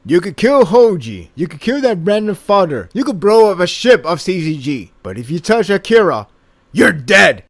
You could kill Hoji, you could kill that random fodder, you could blow up a ship of CCG, but if you touch Akira, you're dead!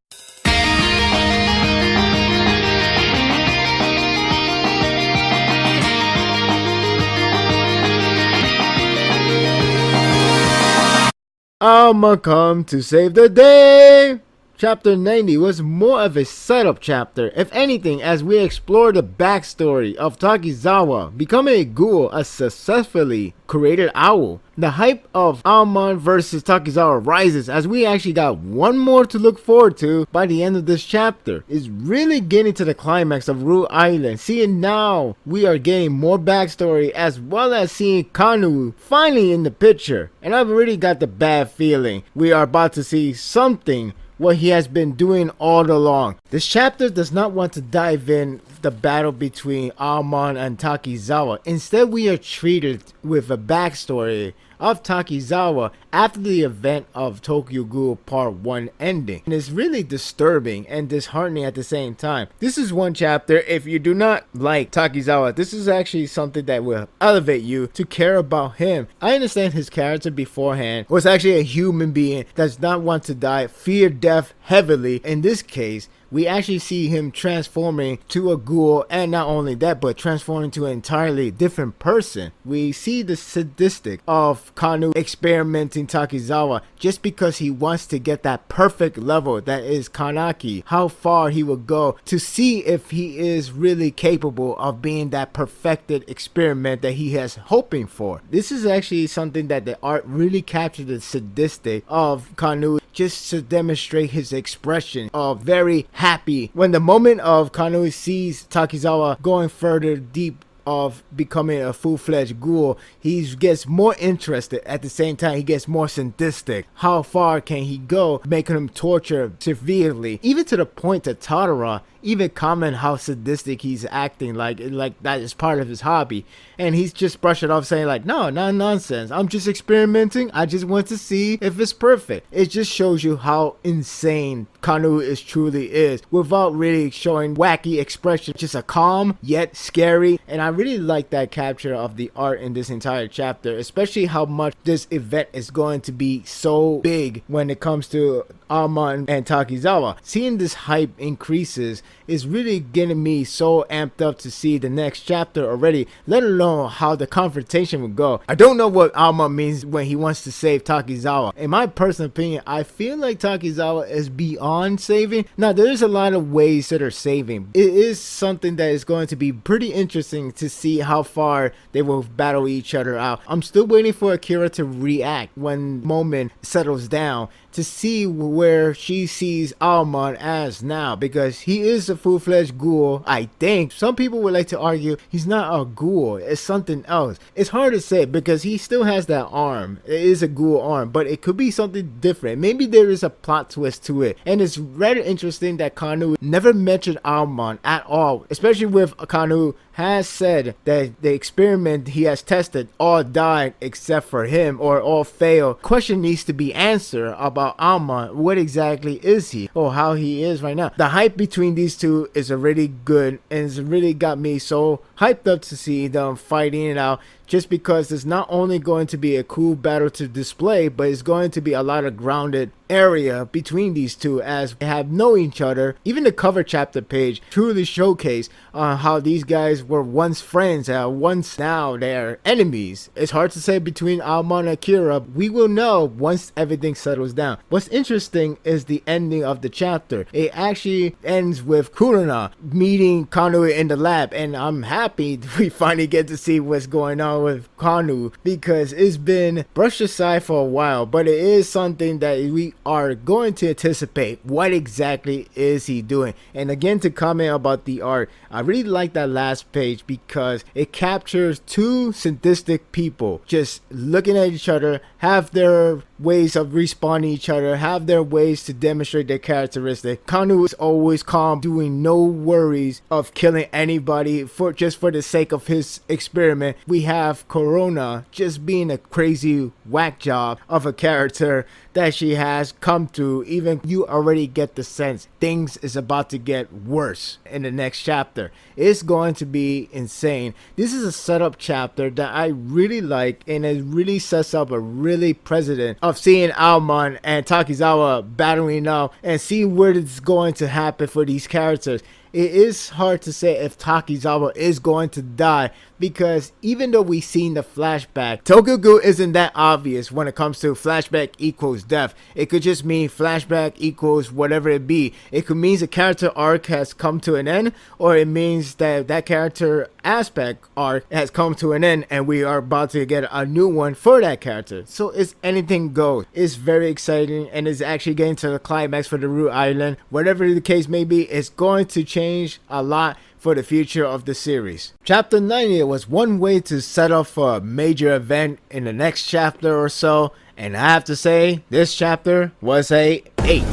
I'ma come to save the day! Chapter 90 was more of a setup chapter, if anything, as we explore the backstory of Takizawa becoming a ghoul, a successfully created owl. The hype of Amon versus Takizawa rises as we actually got one more to look forward to by the end of this chapter. It's really getting to the climax of Rue Island. Seeing now we are getting more backstory as well as seeing Kanu finally in the picture. And I've already got the bad feeling we are about to see something what he has been doing all along. This chapter does not want to dive in the battle between Amon and Takizawa. Instead, we are treated with a backstory of Takizawa after the event of Tokyo Ghoul Part 1 ending. And it's really disturbing and disheartening at the same time. This is one chapter, if you do not like Takizawa, this is actually something that will elevate you to care about him. I understand his character beforehand was actually a human being that does not want to die, fear death heavily. In this case, we actually see him transforming to a ghoul, and not only that, but transforming to an entirely different person. We see the sadistic of Kanu experimenting Takizawa just because he wants to get that perfect level that is Kanaki, how far he will go to see if he is really capable of being that perfected experiment that he has hoping for. This is actually something that the art really captured the sadistic of Kanu, just to demonstrate his expression of very happy when the moment of Kanu sees Takizawa going further deep of becoming a full-fledged ghoul. He gets more interested. At the same time, he gets more sadistic. How far can he go, making him torture severely, even to the point that Tadara even comment how sadistic he's acting, like that is part of his hobby, and he's just brushing it off saying like, no, not nonsense, I'm just experimenting, I just want to see if it's perfect. It just shows you how insane Kanu truly is without really showing wacky expression, just a calm yet scary. And I really like that capture of the art in this entire chapter, especially how much this event is going to be so big when it comes to Amon and Takizawa. Seeing this hype increases is really getting me so amped up to see the next chapter already, let alone how the confrontation will go. I don't know what Amon means when he wants to save Takizawa. In my personal opinion, I feel like Takizawa is beyond saving. Now, there's a lot of ways that are saving. It is something that is going to be pretty interesting to see how far they will battle each other out. I'm still waiting for Akira to react when moment settles down to see where she sees Amon as now, because he is a full-fledged ghoul. I think some people would like to argue he's not a ghoul, it's something else. It's hard to say because he still has that arm. It is a ghoul arm, but it could be something different. Maybe there is a plot twist to it. And it's rather interesting that Kanu never mentioned Amon at all, especially with Kanu has said that the experiment he has tested all died except for him, or all failed. Question needs to be answered about Amon. What exactly is he, or how he is right now? The hype between these two is already good, and it's really got me so hyped up to see them fighting it out, just because it's not only going to be a cool battle to display, but it's going to be a lot of grounded area between these two as they have known each other. Even the cover chapter page truly showcase how these guys were once friends, once now they're enemies. It's hard to say between Amon and Akira. We will know once everything settles down. What's interesting is the ending of the chapter. It actually ends with Kurona meeting Kanu in the lab, and I'm happy we finally get to see what's going on with Kanu, because it's been brushed aside for a while, but it is something that we are going to anticipate. What exactly is he doing? And again, to comment about the art, I really like that last page because it captures two sadistic people just looking at each other, have their ways of responding to each other, have their ways to demonstrate their characteristic. Kanu is always calm, doing no worries of killing anybody for just for the sake of his experiment. We have have Corona just being a crazy whack job of a character that she has come through. Even you already get the sense things is about to get worse in the next chapter. It's going to be insane. This is a setup chapter that I really like, and it really sets up a really precedent of seeing Amon and Takizawa battling out and see where it's going to happen for these characters. It is hard to say if Takizawa is going to die, because even though we've seen the flashback, Tokyo Ghoul isn't that obvious when it comes to flashback equals death. It could just mean flashback equals whatever it be. It could mean the character arc has come to an end, or it means that that character aspect arc has come to an end and we are about to get a new one for that character. So it's anything goes. It's very exciting, and it's actually getting to the climax for the Root Island. Whatever the case may be, it's going to change a lot for the future of the series. Chapter 90 was one way to set up for a major event in the next chapter or so, and I have to say this chapter was a 8.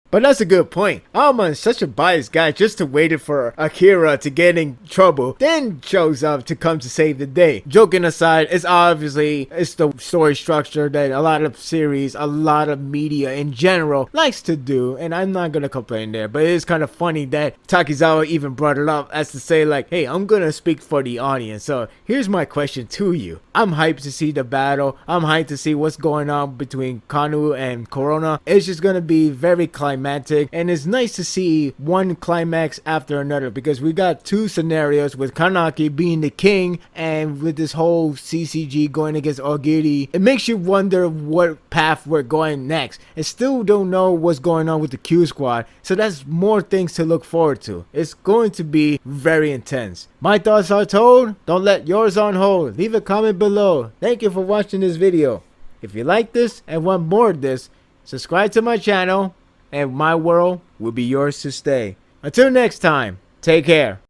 But that's a good point. Amon is such a biased guy just to wait for Akira to get in trouble, then shows up to come to save the day. Joking aside, it's the story structure that a lot of series, a lot of media in general likes to do, and I'm not gonna complain there. But it is kind of funny that Takizawa even brought it up as to say like, hey, I'm gonna speak for the audience. So here's my question to you. I'm hyped to see the battle. I'm hyped to see what's going on between Kanu and Corona. It's just gonna be very climactic, and it's nice to see one climax after another, because we got two scenarios with Kanaki being the king, and with this whole CCG going against Ogiri. It makes you wonder what path we're going next, and still don't know what's going on with the Q Squad, so that's more things to look forward to. It's going to be very intense. My thoughts are told. Don't let yours on hold. Leave a comment below. Thank you for watching this video. If you like this and want more of this, subscribe to my channel, and my world will be yours to stay. Until next time, take care.